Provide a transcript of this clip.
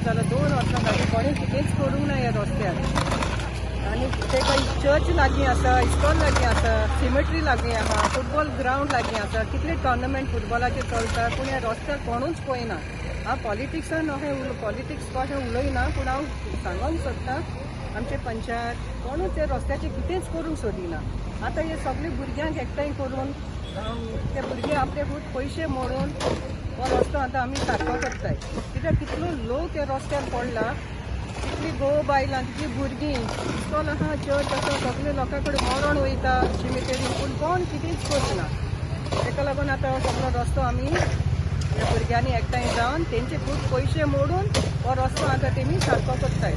जाल्यार 2 वर्सां जालीं कोणें कितेंच करूंक ना ह्या रस्त्यार. आनी ते काही चर्च लागीं आसा, इस्कॉल लागीं आसा, सिमेट्री लागीं आहा, फुटबॉल ग्रावंड लागीं आसा, कितले टोर्नामेंट फुटबॉलाचे चलता पूण ह्या रस्त्यार कोणूच पळयना. हांव पॉलिटिक्सान पॉलिटिक्स अशें उलयना पूण हांव सांगूंक सोदतां आमचे पंचायत कोणूच त्या रस्त्याचें कितेंच करूंक सोदिना. आतां हे सगळे भुरग्यांक एकठांय करून ते भुरगे आपले खूब पयशे मोडून हो रस्तो आतां आमी सारको करताय. कित्याक कितलो लोक त्या रस्त्यार पडला, कितली घोव बायलां, कितली भुरगीं, इस्कॉल आहा, चर्च आसा, सगळे लोकां कडेन मरण वयता शिमिटेरीन पूण कोण कितेंच करना. ताका लागून आतां हो सगळो रस्तो आमी ह्या भुरग्यांनी एकठांय जावन तेंचे खूब पयशे मोडून हो रस्तो आतां तेमी सारको करताय.